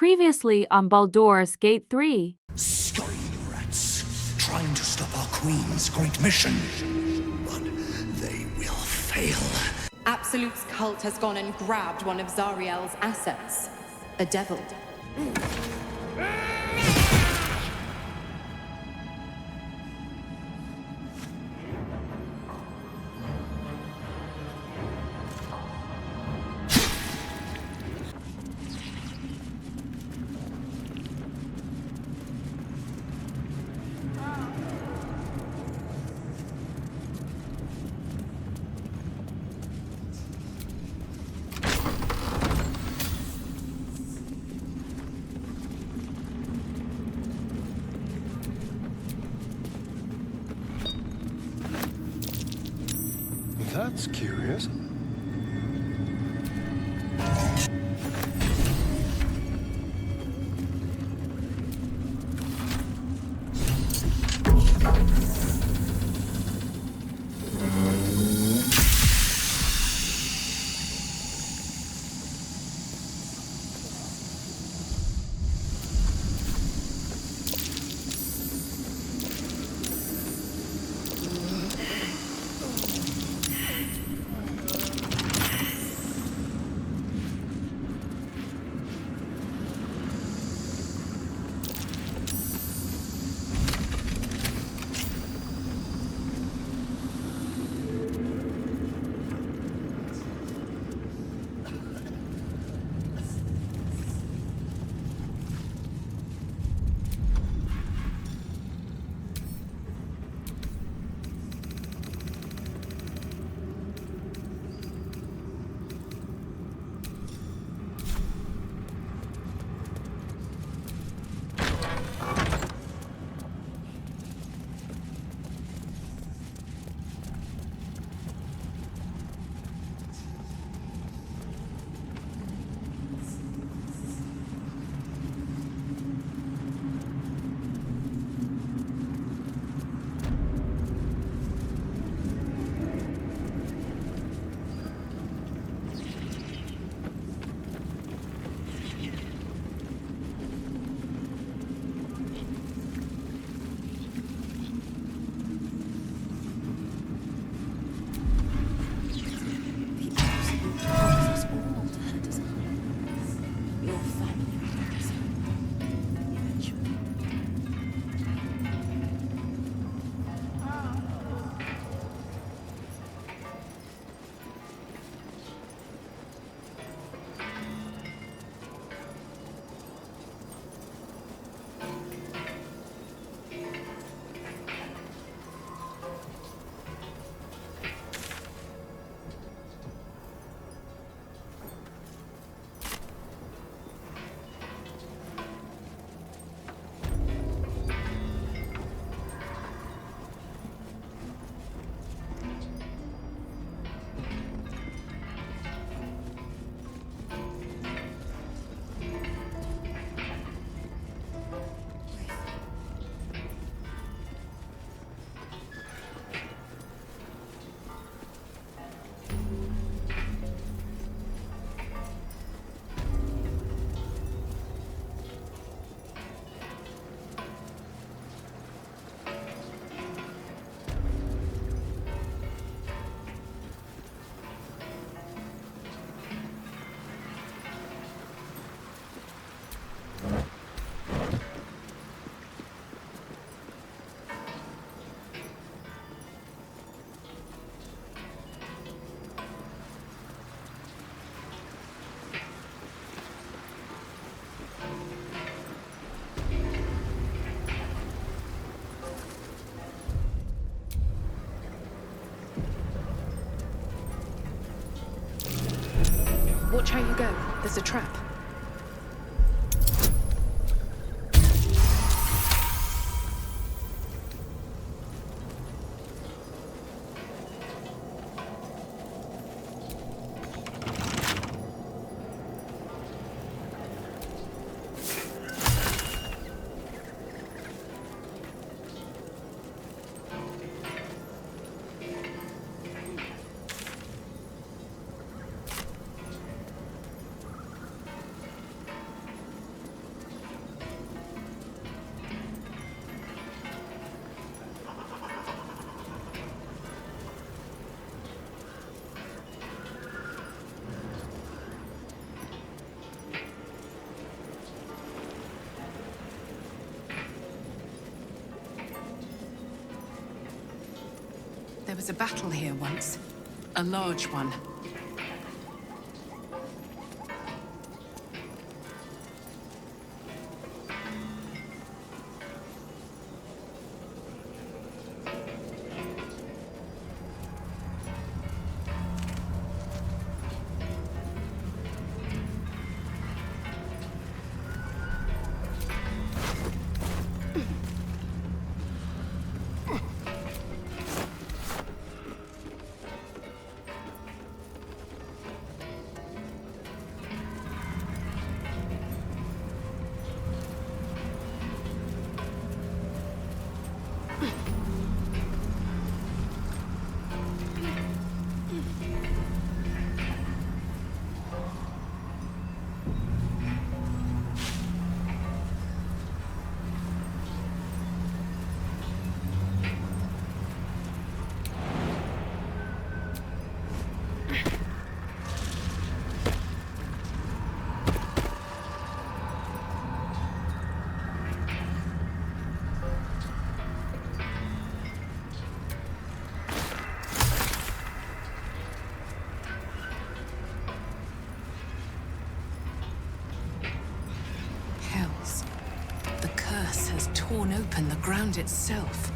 Previously on Baldur's Gate 3. Scurrying rats, trying to stop our queen's great mission. But they will fail. Absolute's cult has gone and grabbed one of Zariel's assets. A devil. That's curious. Watch how you go. There's a trap. There was a battle here once. A large one. Has torn open the ground itself.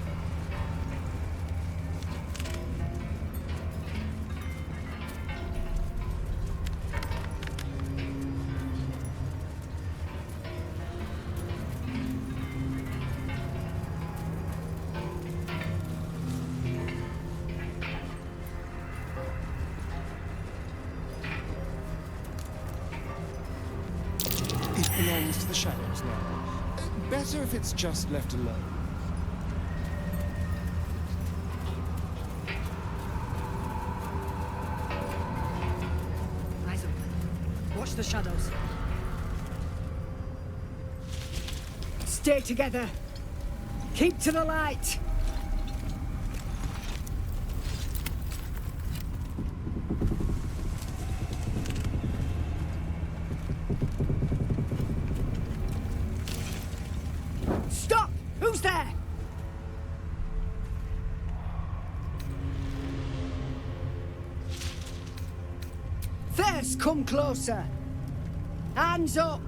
It belongs to the shadows now. Better if it's just left alone. Eyes open. Watch the shadows. Stay together. Keep to the light. Stop! Who's there? First, come closer. Hands up.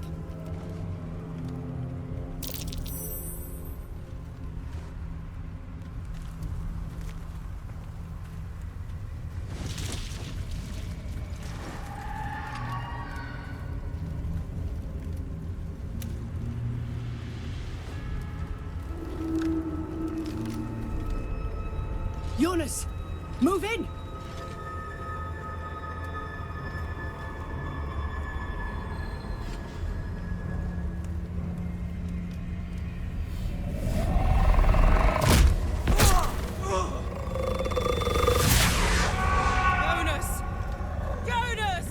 Jonas, move in! Jonas! Jonas!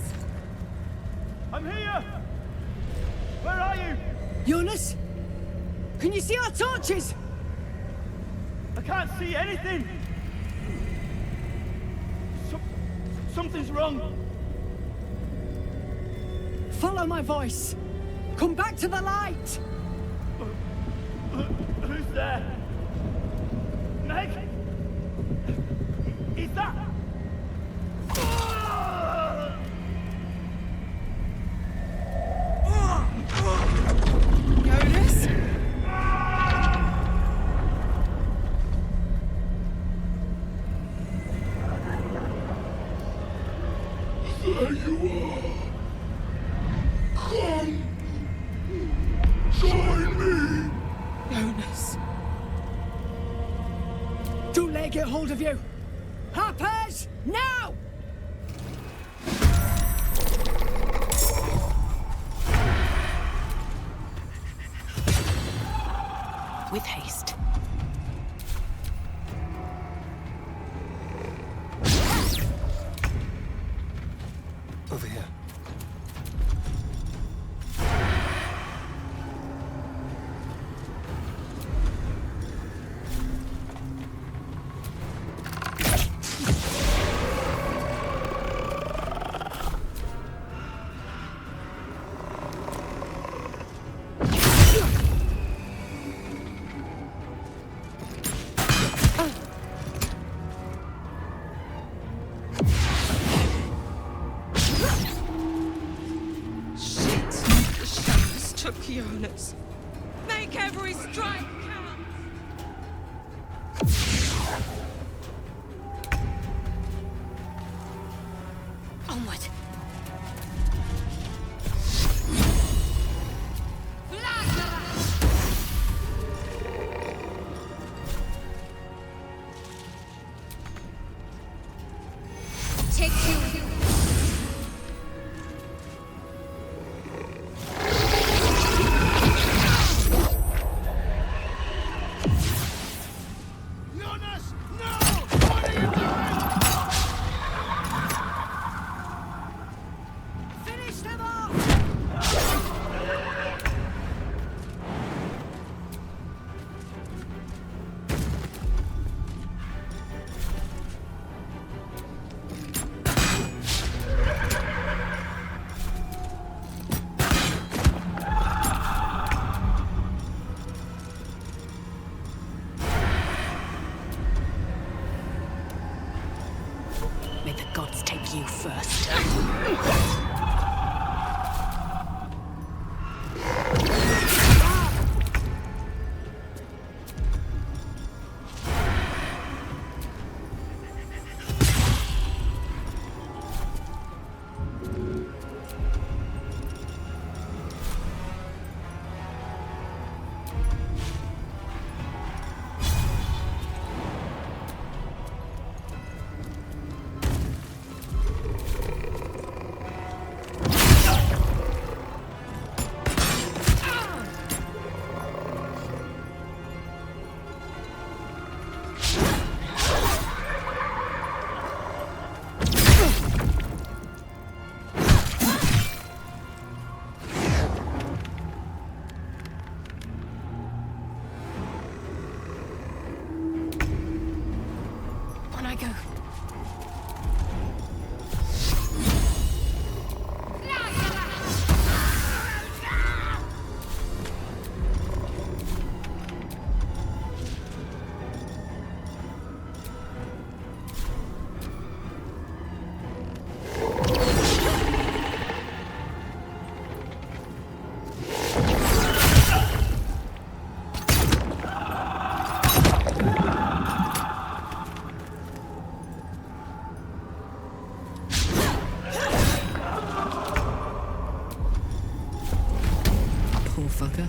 I'm here! Where are you? Jonas? Can you see our torches? I can't see anything! Something's wrong! Follow my voice. Come back to the light. Who's there? Meg? Is that... Jonas? There you are. Come. Join me. Jonas. Don't let it get hold of you. Harpers, now! With haste. Over here. took Jonas. Make every strike count! Onward! Take two. Jonas, no! What are you doing? Finish them off! May the gods take you first. On I go. Poor fucker.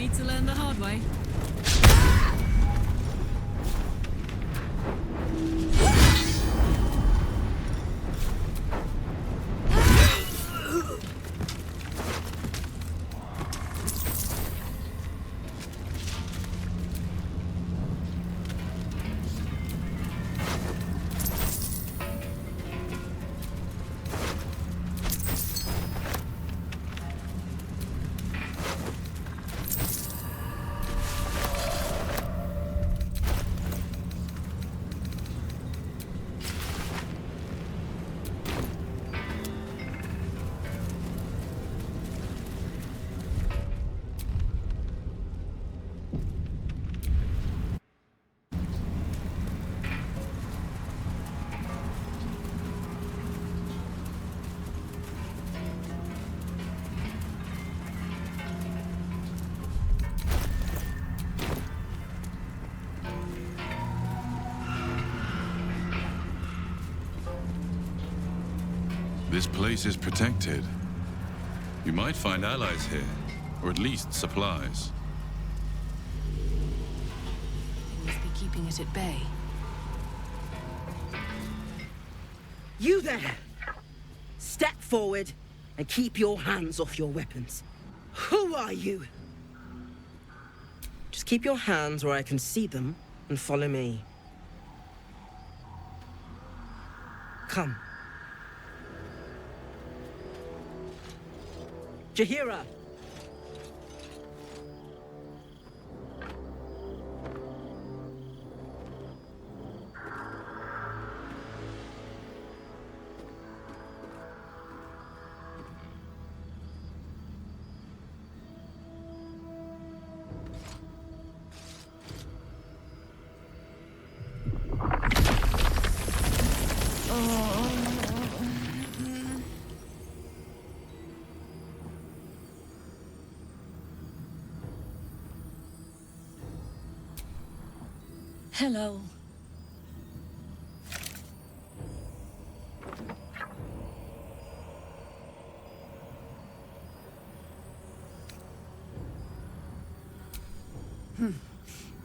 Hate to learn the hard way. This place is protected. You might find allies here, or at least supplies. They must be keeping it at bay. You there! Step forward and keep your hands off your weapons. Who are you? Just keep your hands where I can see them and follow me. Come. Jahira! Hello.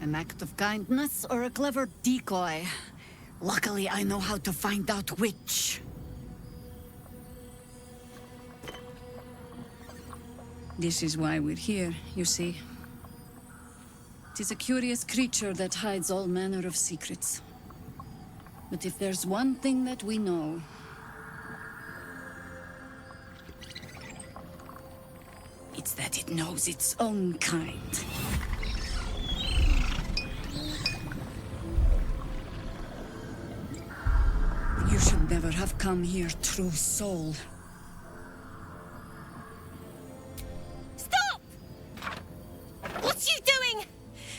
An act of kindness or a clever decoy? Luckily, I know how to find out which. This is why we're here, you see. It is a curious creature that hides all manner of secrets. But if there's one thing that we know... it's that it knows its own kind. You should never have come here, true soul. Stop! What's you doing?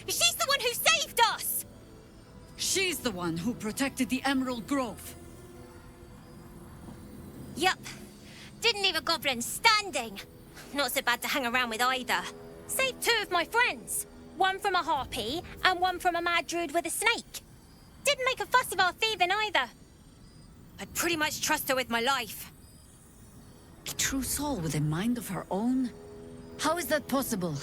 She's the one who saved us! She's the one who protected the Emerald Grove. Yup. Didn't leave a goblin standing. Not so bad to hang around with either. Saved two of my friends. One from a harpy, and one from a mad druid with a snake. Didn't make a fuss of our thieving either. I'd pretty much trust her with my life. A true soul with a mind of her own? How is that possible?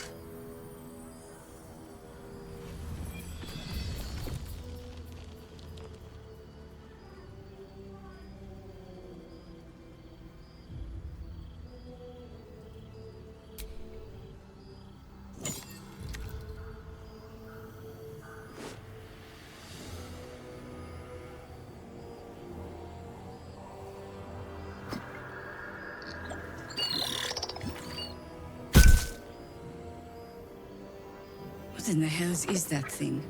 What in the hells is that thing?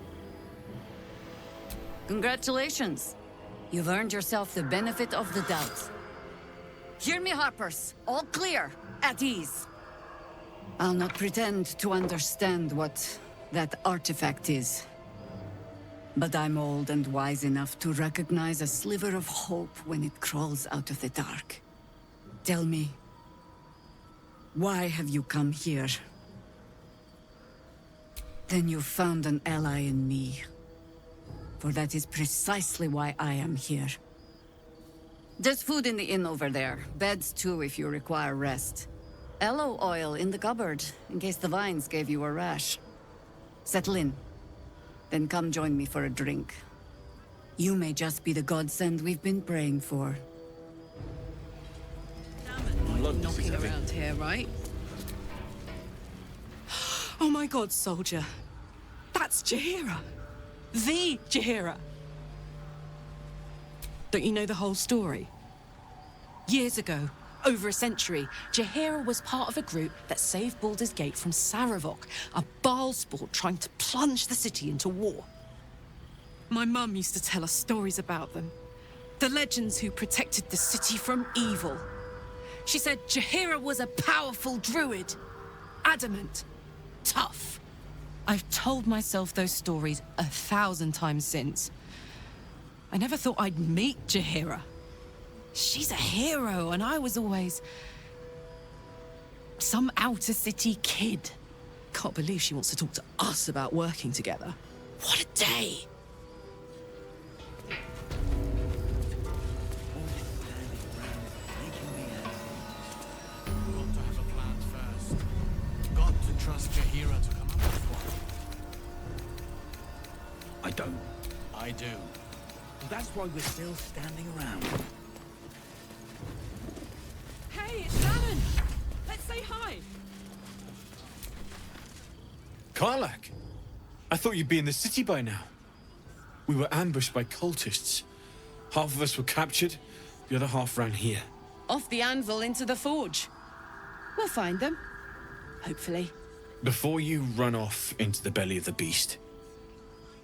Congratulations! You've earned yourself the benefit of the doubt. Hear me, Harpers. All clear. At ease. I'll not pretend to understand what that artifact is. But I'm old and wise enough to recognize a sliver of hope when it crawls out of the dark. Tell me, why have you come here? Then you found an ally in me. For that is precisely why I am here. There's food in the inn over there. Beds too if you require rest. Aloe oil in the cupboard, in case the vines gave you a rash. Settle in. Then come join me for a drink. You may just be the godsend we've been praying for. Knocking around here, right? Oh my god, soldier. That's Jaheira. The Jaheira. Don't you know the whole story? Years ago, over a century, Jaheira was part of a group that saved Baldur's Gate from Saravok, a Baalsport trying to plunge the city into war. My mum used to tell us stories about them. The legends who protected the city from evil. She said Jaheira was a powerful druid. Adamant. Tough. I've told myself those stories 1,000 times since. I never thought I'd meet Jaheira. She's a hero, and I was always some outer city kid. Can't believe she wants to talk to us about working together. What a day! Got to have a plan first. Got to trust Jaheira to come up with one. I don't. I do. That's why we're still standing around. Hey, it's Shannon! Let's say hi! Karlach! I thought you'd be in the city by now. We were ambushed by cultists. Half of us were captured, the other half ran here. Off the anvil into the forge. We'll find them. Hopefully. Before you run off into the belly of the beast,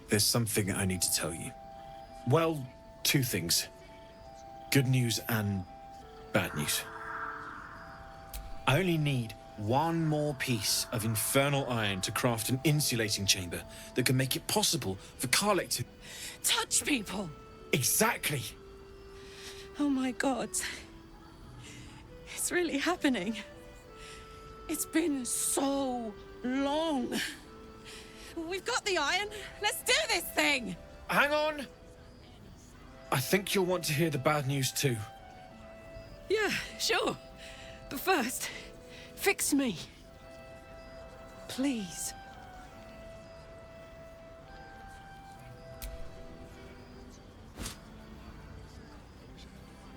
there's something I need to tell you. Well, two things. Good news and bad news. I only need one more piece of infernal iron to craft an insulating chamber that can make it possible for Karlach to... Touch people! Exactly! Oh my god. It's really happening. It's been so long. We've got the iron. Let's do this thing! Hang on! I think you'll want to hear the bad news too. Yeah, sure. But first, fix me. Please.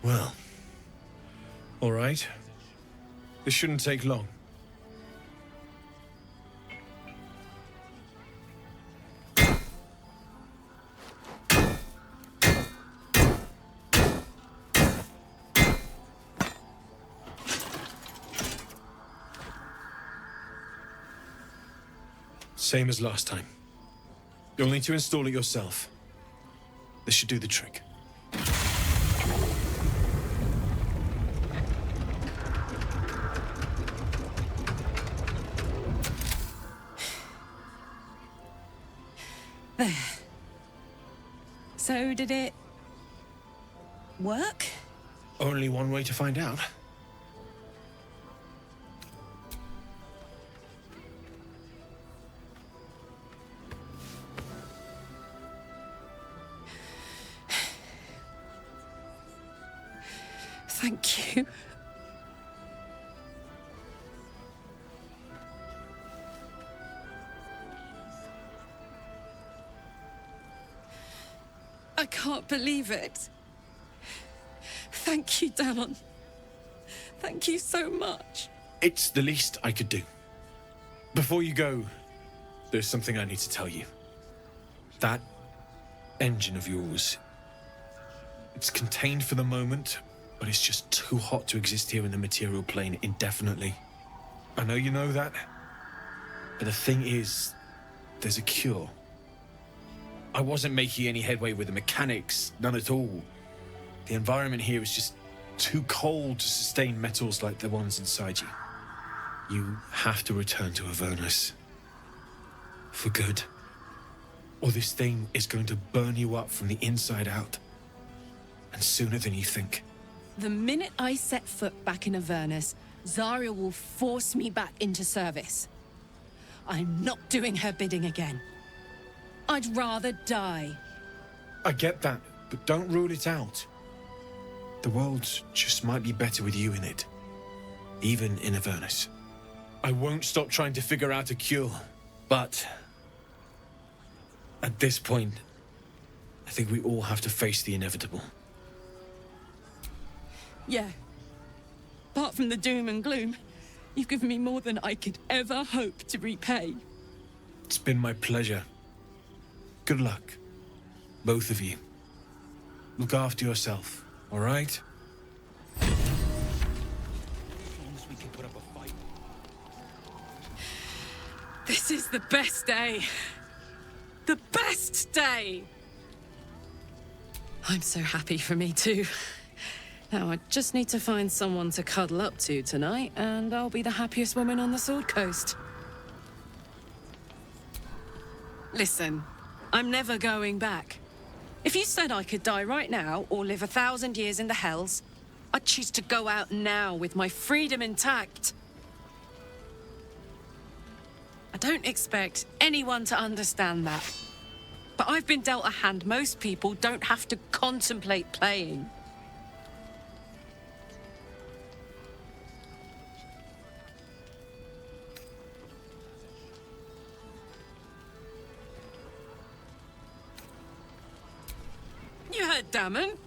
Well, all right. This shouldn't take long. Same as last time. You'll need to install it yourself. This should do the trick. There. So did it work? Only one way to find out. Thank you. I can't believe it. Thank you, Danon. Thank you so much. It's the least I could do. Before you go, there's something I need to tell you. That engine of yours, it's contained for the moment, but it's just too hot to exist here in the material plane indefinitely. I know you know that, but the thing is, there's a cure. I wasn't making any headway with the mechanics, none at all. The environment here is just too cold to sustain metals like the ones inside you. You have to return to Avernus. For good. Or this thing is going to burn you up from the inside out. And sooner than you think. The minute I set foot back in Avernus, Zarya will force me back into service. I'm not doing her bidding again. I'd rather die. I get that, but don't rule it out. The world just might be better with you in it. even in Avernus. I won't stop trying to figure out a cure, but at this point, I think we all have to face the inevitable. Yeah. Apart from the doom and gloom, you've given me more than I could ever hope to repay. It's been my pleasure. Good luck, both of you. Look after yourself, all right? As long as we can put up a fight. This is the best day. The best day! I'm so happy for me too. Now I just need to find someone to cuddle up to tonight, and I'll be the happiest woman on the Sword Coast. Listen, I'm never going back. If you said I could die right now, or live 1,000 years in the Hells, I'd choose to go out now with my freedom intact. I don't expect anyone to understand that. But I've been dealt a hand most people don't have to contemplate playing. You heard Damon.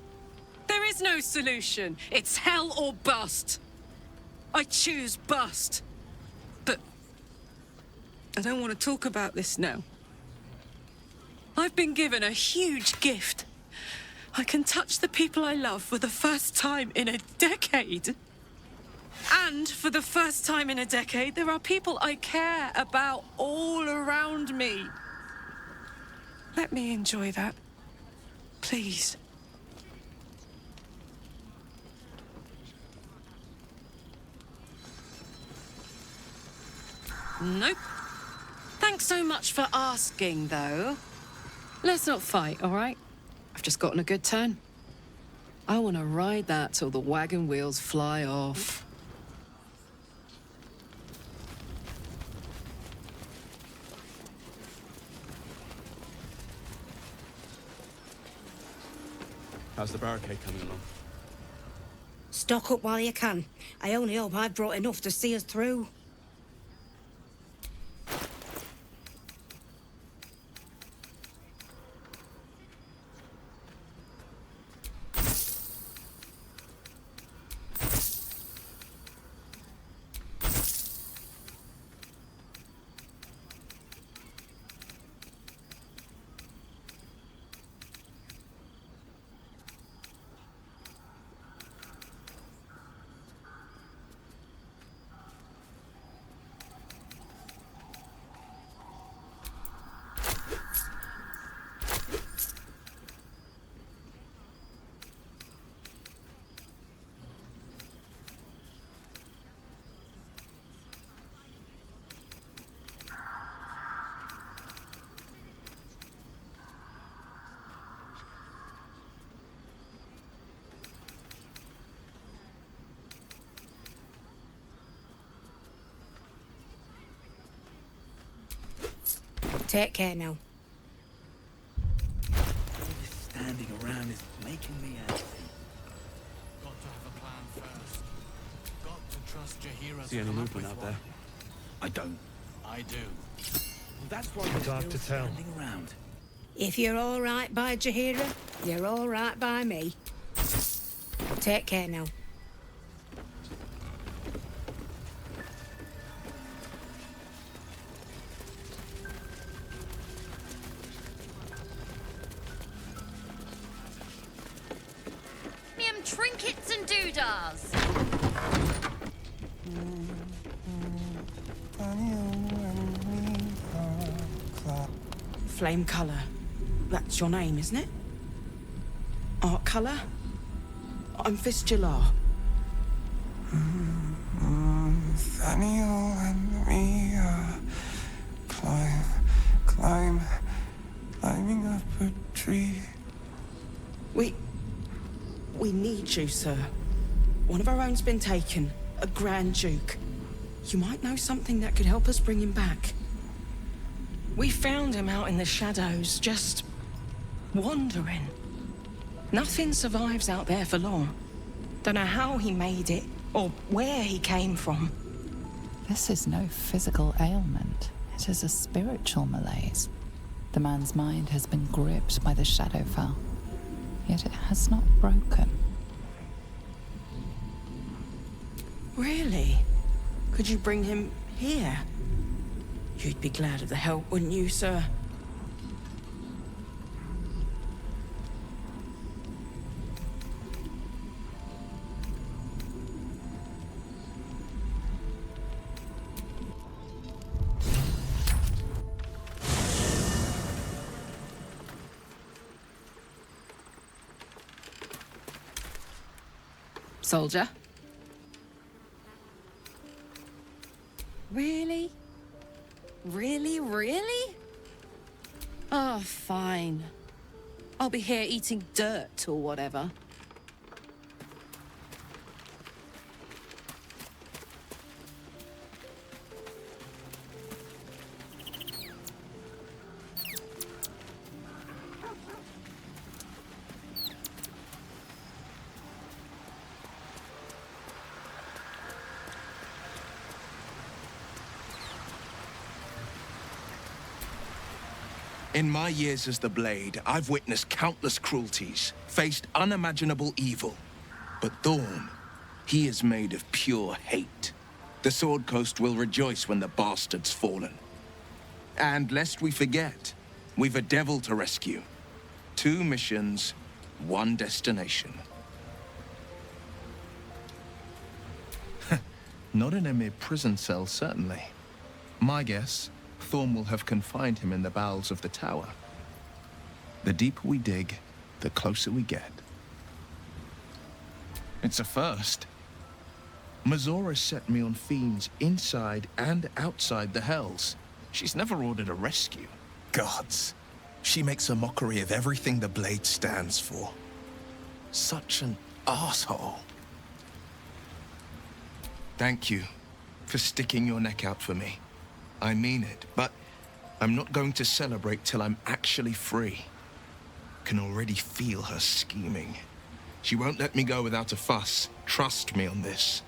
There is no solution. It's hell or bust. I choose bust. But I don't want to talk about this now. I've been given a huge gift. I can touch the people I love for the first time in a decade. And for the first time in a decade, there are people I care about all around me. Let me enjoy that. Please. Nope. Thanks so much for asking, though. Let's not fight, all right? I've just gotten a good turn. I want to ride that till the wagon wheels fly off. How's the barricade coming along? Stock up while you can. I only hope I've brought enough to see us through. Take care now. All this standing around is making me antsy. Got to have a plan first. Got to trust Jaheira. See any movement out there? I don't. I do. Well, that's why we're still standing around. If you're all right by Jaheira, you're all right by me. Take care now. Trinkets and doodahs. Flame colour. That's your name, isn't it? Art colour? I'm Fistula. Nathaniel and me climbing up a tree. We need you, sir. One of our own's been taken, a Grand Duke. You might know something that could help us bring him back. We found him out in the shadows, just wandering. Nothing survives out there for long. Don't know how he made it, or where he came from. This is no physical ailment. It is a spiritual malaise. The man's mind has been gripped by the Shadowfell, yet it has not broken. Really? Could you bring him here? You'd be glad of the help, wouldn't you, sir? Soldier? Really? Really? Oh, fine. I'll be here eating dirt or whatever. In my years as the Blade, I've witnessed countless cruelties, faced unimaginable evil. But Thorn, he is made of pure hate. The Sword Coast will rejoice when the bastard's fallen. And lest we forget, we've a devil to rescue. 2 missions, 1 destination. Not in a mere prison cell, certainly. My guess, Thorn will have confined him in the bowels of the tower. The deeper we dig, the closer we get. It's a first. Mazora set me on fiends inside and outside the Hells. She's never ordered a rescue. Gods. She makes a mockery of everything the Blade stands for. Such an asshole. Thank you for sticking your neck out for me. I mean it, but I'm not going to celebrate till I'm actually free. Can already feel her scheming. She won't let me go without a fuss. Trust me on this.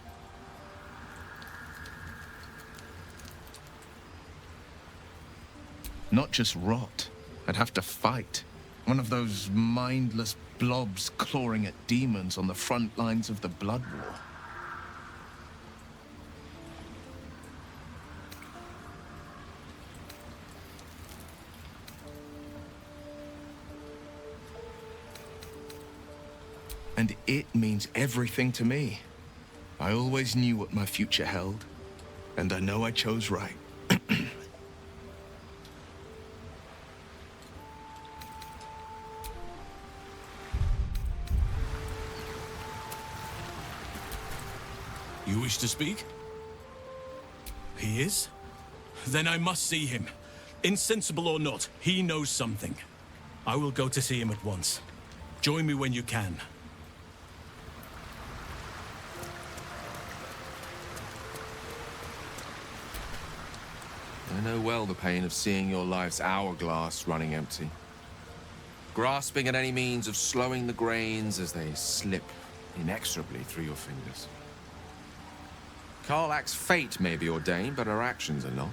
Not just rot. I'd have to fight. One of those mindless blobs clawing at demons on the front lines of the Blood War. And it means everything to me. I always knew what my future held, and I know I chose right. You wish to speak? He is? Then I must see him. Insensible or not, he knows something. I will go to see him at once. Join me when you can. I know well the pain of seeing your life's hourglass running empty. Grasping at any means of slowing the grains as they slip inexorably through your fingers. Karlach's fate may be ordained, but her actions are not.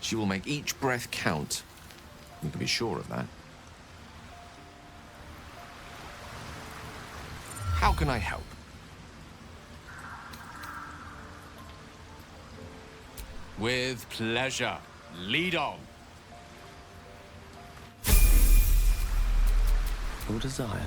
She will make each breath count. You can be sure of that. How can I help? With pleasure. Lead on. Your desire.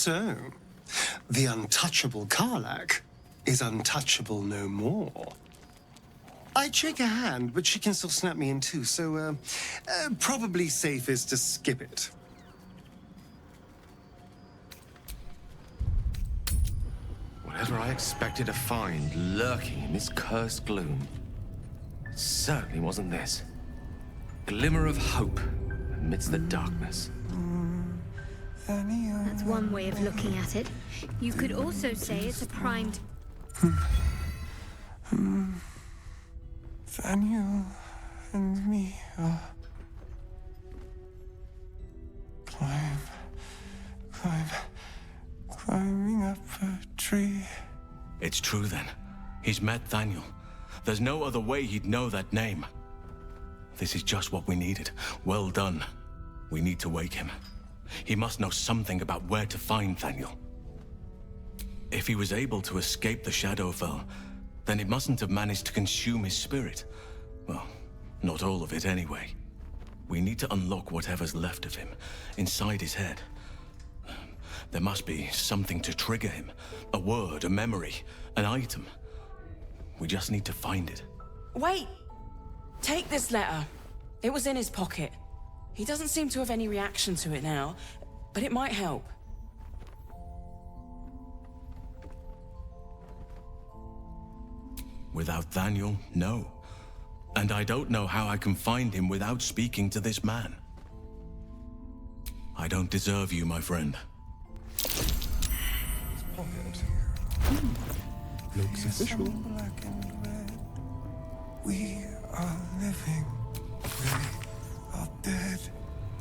So, the untouchable Karlach is untouchable no more. I'd shake her hand, but she can still snap me in two, so probably safest to skip it. Whatever I expected to find lurking in this cursed gloom, it certainly wasn't this. Glimmer of hope amidst the darkness. That's one way of looking at it. You could also say it's a primed... Daniel and me are... climbing up a tree. It's true then. He's met Daniel. There's no other way he'd know that name. This is just what we needed. Well done. We need to wake him. He must know something about where to find Daniel. If he was able to escape the Shadowfell, then it mustn't have managed to consume his spirit. Well, not all of it anyway. We need to unlock whatever's left of him, inside his head. There must be something to trigger him. A word, a memory, an item. We just need to find it. Wait! Take this letter. It was in his pocket. He doesn't seem to have any reaction to it now, but it might help. Without Daniel, no. And I don't know how I can find him without speaking to this man. I don't deserve you, my friend. Looks official. Black and red. We are living. They are dead.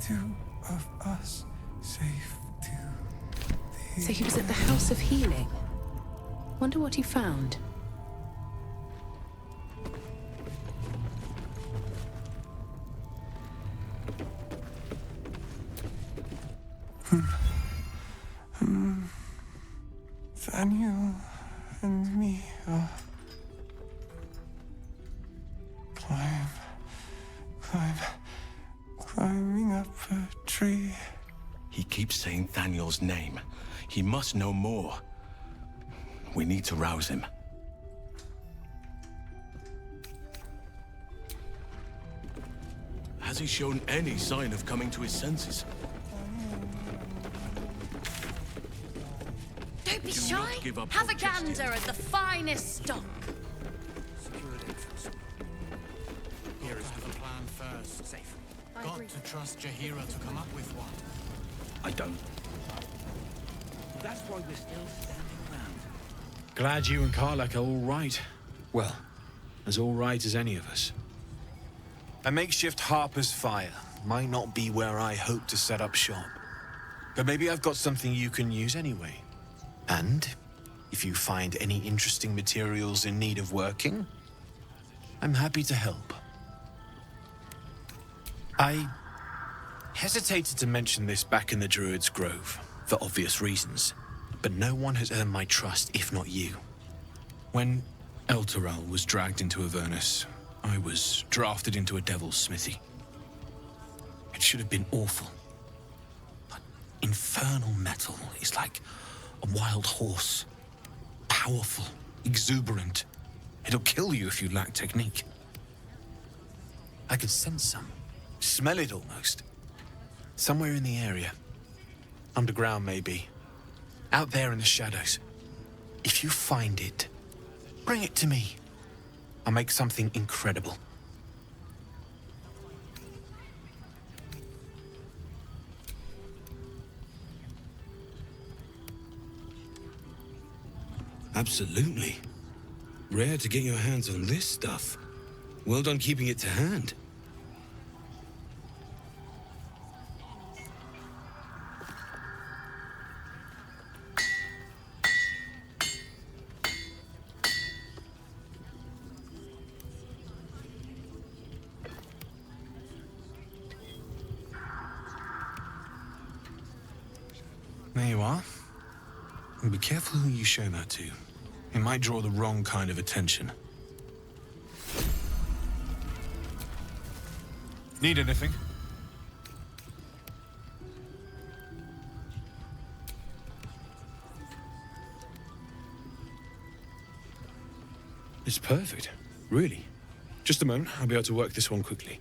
Two of us safe to. So he was at the House of Healing. Wonder what he found. Daniel and me are climbing up a tree. He keeps saying Daniel's name. He must know more. We need to rouse him. Has he shown any sign of coming to his senses? Don't be shy. Have a gander at the finest stock. Here is the plan first. Safe. Got to trust Jaheira to come up with one. I don't. That's why we're still standing around. Glad you and Karlach are all right. Well, as all right as any of us. A makeshift Harper's fire might not be where I hope to set up shop. But maybe I've got something you can use anyway. And if you find any interesting materials in need of working, I'm happy to help. I hesitated to mention this back in the Druid's Grove, for obvious reasons, but no one has earned my trust if not you. When Elturel was dragged into Avernus, I was drafted into a devil's smithy. It should have been awful. But infernal metal is like a wild horse. Powerful, exuberant. It'll kill you if you lack technique. I can sense some. Smell it almost. Somewhere in the area. Underground, maybe. Out there in the shadows. If you find it, bring it to me. I'll make something incredible. Absolutely. Rare to get your hands on this stuff. Well done keeping it to hand. There you are. And be careful who you show that to. It might draw the wrong kind of attention. Need anything? It's perfect. Really. Just a moment, I'll be able to work this one quickly.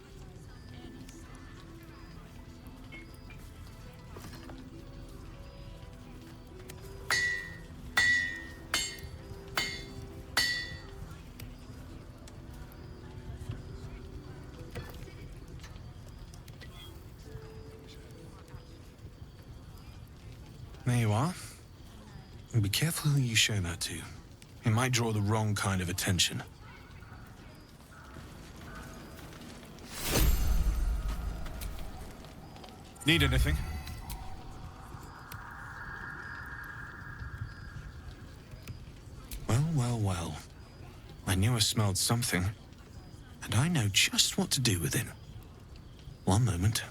There you are. And be careful who you show that to. It might draw the wrong kind of attention. Need anything? Well, well, well. I knew I smelled something. And I know just what to do with it. One moment.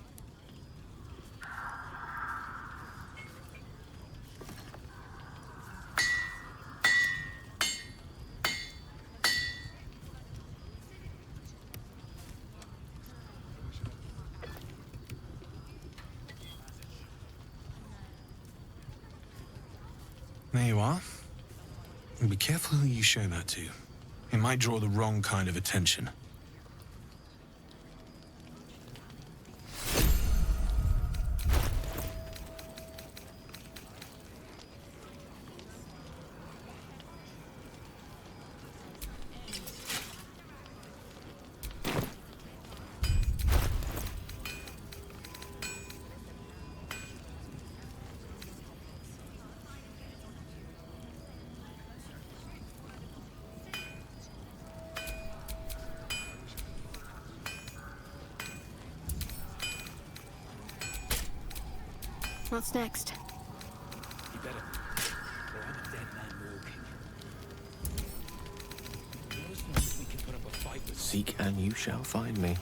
There you are. And be careful who you show that to. It might draw the wrong kind of attention. What's next? You better. Or I'm a dead man walking. Those ones we can put up a fight with. Seek and you shall find me.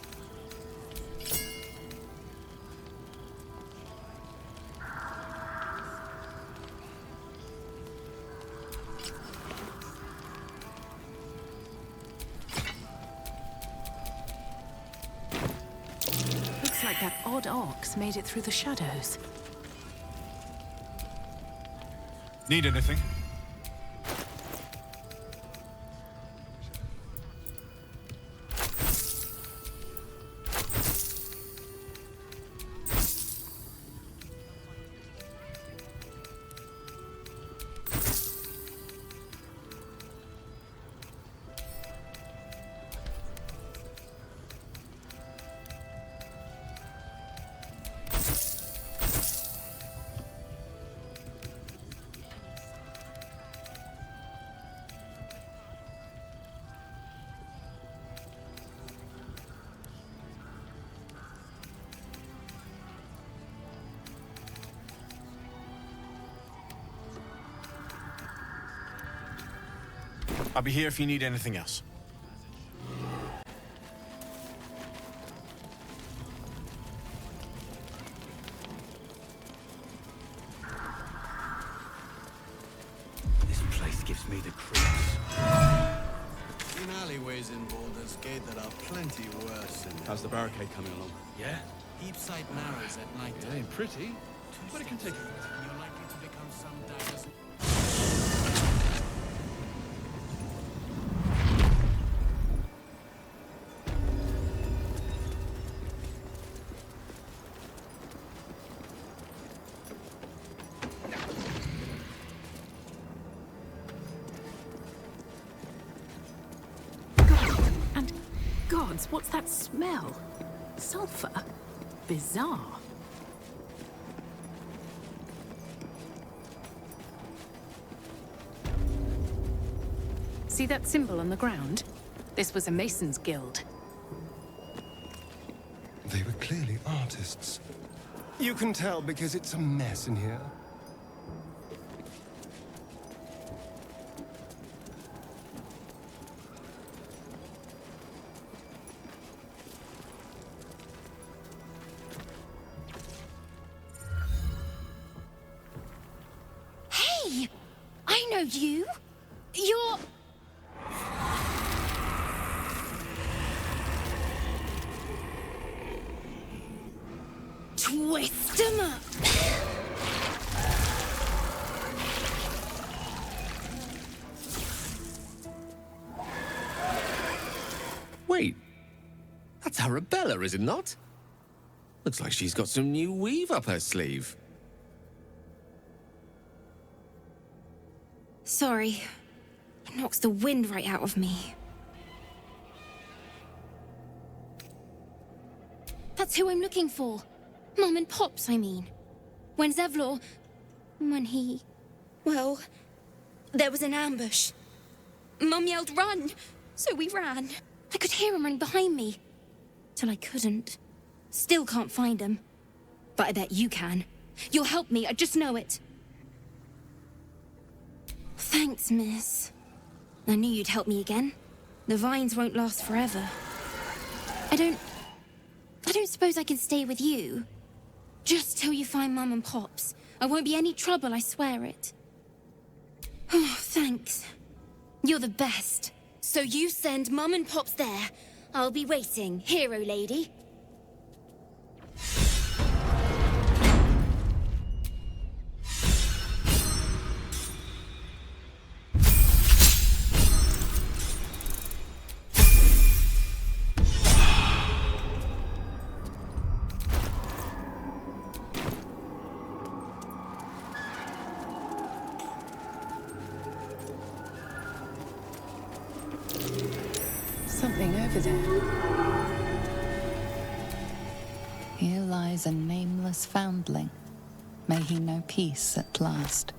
Looks like that odd ox made it through the shadows. Need anything? I'll be here if you need anything else. This place gives me the creeps. Seen alleyways in Baldur's Gate that are plenty worse than... How's the barricade coming along? Yeah? Heap sight narrows at night. It ain't pretty, but it can take... You're likely to become some diver's... Gods, what's that smell? Sulfur? Bizarre. See that symbol on the ground? This was a Mason's guild. They were clearly artists. You can tell because it's a mess in here. Hey! I know you! You're... Twist 'em up! Arabella, is it not? Looks like she's got some new weave up her sleeve. Sorry. It knocks the wind right out of me. That's who I'm looking for. Mum and Pops, I mean. When Zevlor... When he... Well... There was an ambush. Mum yelled, "Run!" So we ran. I could hear him running behind me. Till I couldn't. Still can't find him. But I bet you can. You'll help me, I just know it. Thanks, miss. I knew you'd help me again. The vines won't last forever. I don't suppose I can stay with you. Just till you find Mum and Pops. I won't be any trouble, I swear it. Oh, thanks. You're the best. So you send Mum and Pops there. I'll be waiting, hero lady. Something over there. Here lies a nameless foundling. May he know peace at last.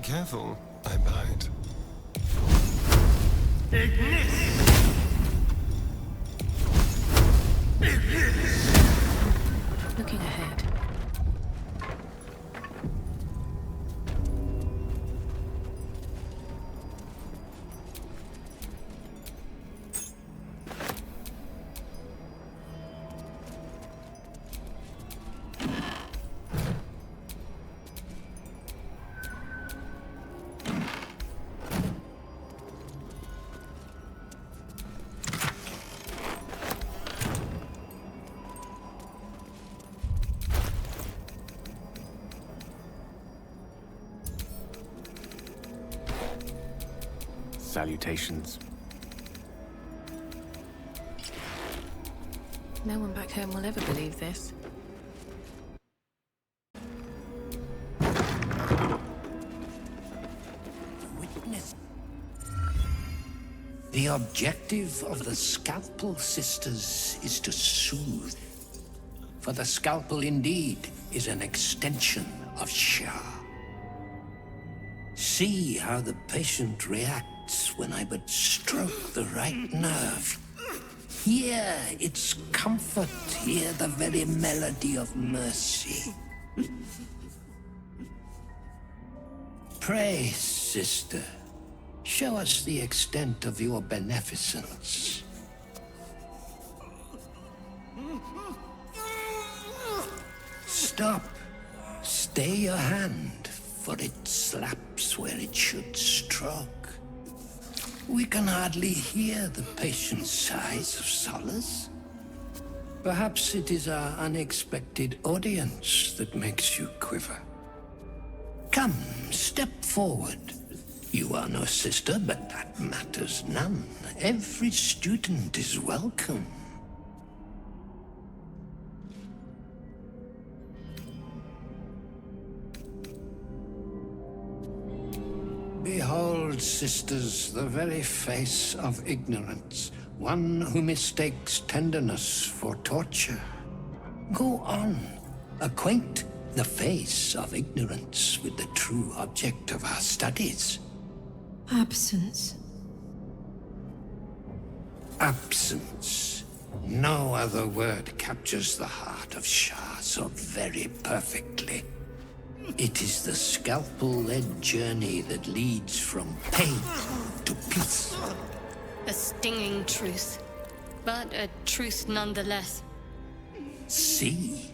Careful, I bite. Looking ahead. Salutations. No one back home will ever believe this. Witness. The objective of the Scalpel Sisters is to soothe. For the scalpel indeed is an extension of Shah. See how the patient reacts when I but stroke the right nerve. Hear its comfort, hear the very melody of mercy. Pray, sister, show us the extent of your beneficence. Stop. Stay your hand, for it slaps where it should stroke. We can hardly hear the patient's sighs of solace. Perhaps it is our unexpected audience that makes you quiver. Come, step forward. You are no sister, but that matters none. Every student is welcome. Behold, sisters, the very face of ignorance, one who mistakes tenderness for torture. Go on, acquaint the face of ignorance with the true object of our studies. Absence. Absence No other word captures the heart of Shah so very perfectly. It is the scalpel-led journey that leads from pain to peace. A stinging truth, but a truth nonetheless. See?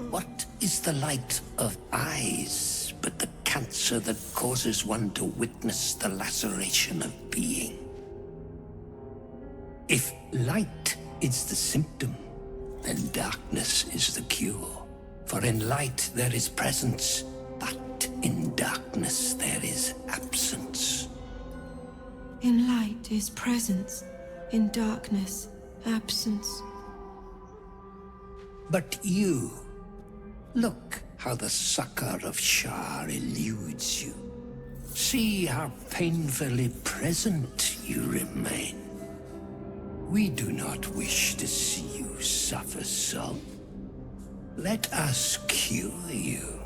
What is the light of eyes but the cancer that causes one to witness the laceration of being? If light is the symptom, then darkness is the cure. For in light there is presence, but in darkness there is absence. In light is presence, in darkness, absence. But you, look how the succor of Shar eludes you. See how painfully present you remain. We do not wish to see you suffer so. Let us cure you.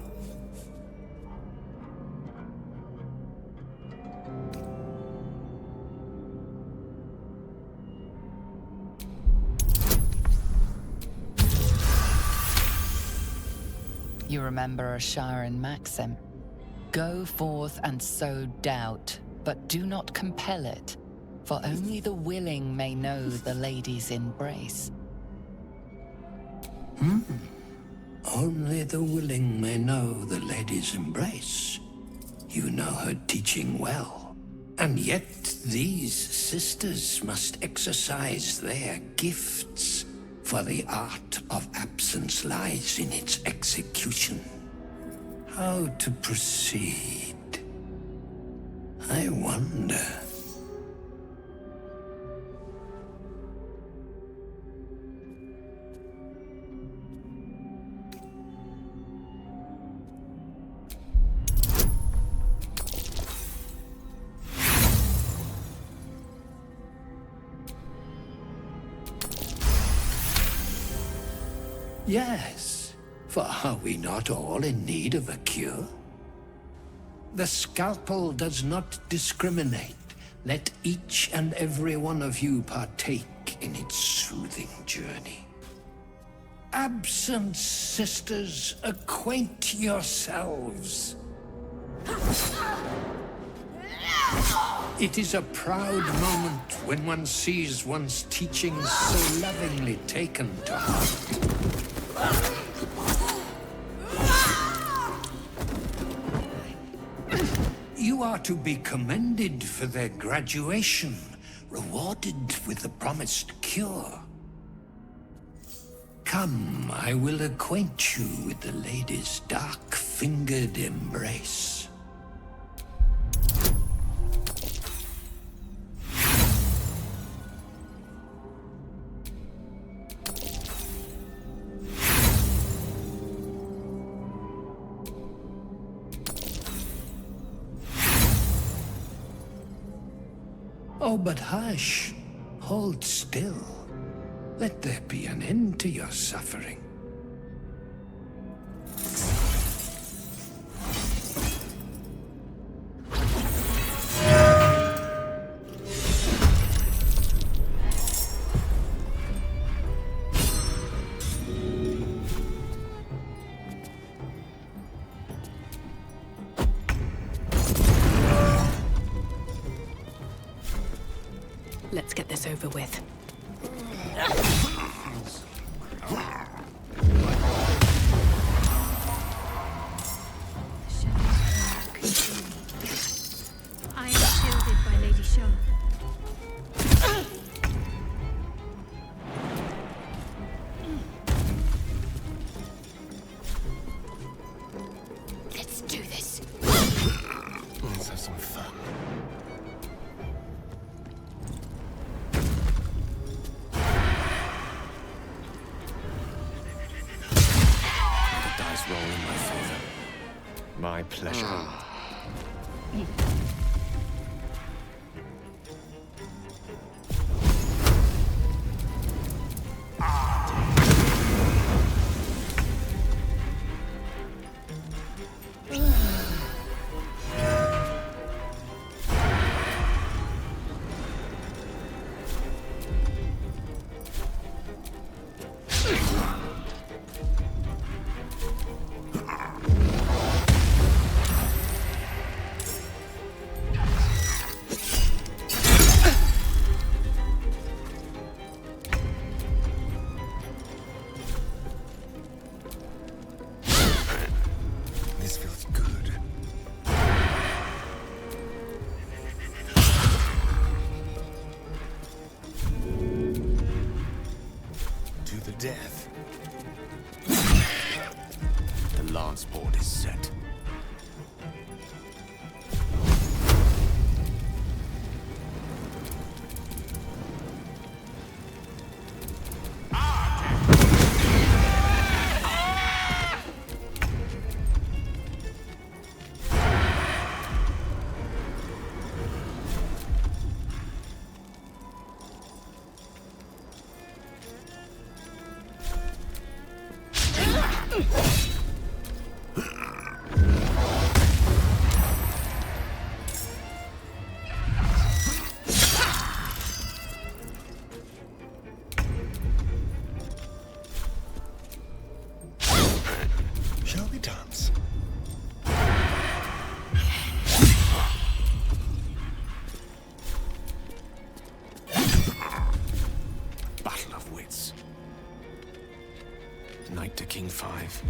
You remember a Sharon maxim. Go forth and sow doubt, but do not compel it, for only the willing may know the lady's embrace. Only the willing may know the lady's embrace. You know her teaching well. And yet these sisters must exercise their gifts, for the art of absence lies in its execution. How to proceed? I wonder. Yes, for are we not all in need of a cure? The scalpel does not discriminate. Let each and every one of you partake in its soothing journey. Absence, sisters, acquaint yourselves. It is a proud moment when one sees one's teachings so lovingly taken to heart. You are to be commended for their graduation, rewarded with the promised cure. Come, I will acquaint you with the lady's dark-fingered embrace. Oh, but hush. Hold still. Let there be an end to your suffering. Let's get this over with. I am shielded by Lady Shah. Let's do this. Let's have some fun. Roll in my favor. My pleasure. King 5.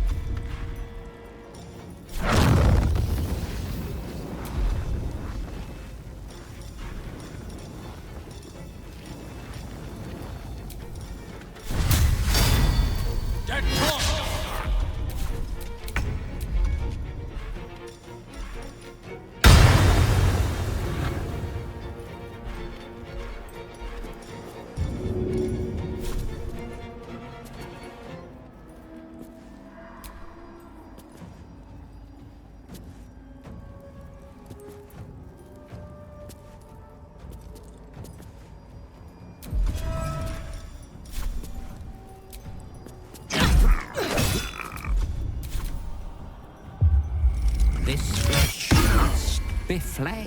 This flesh must be flay.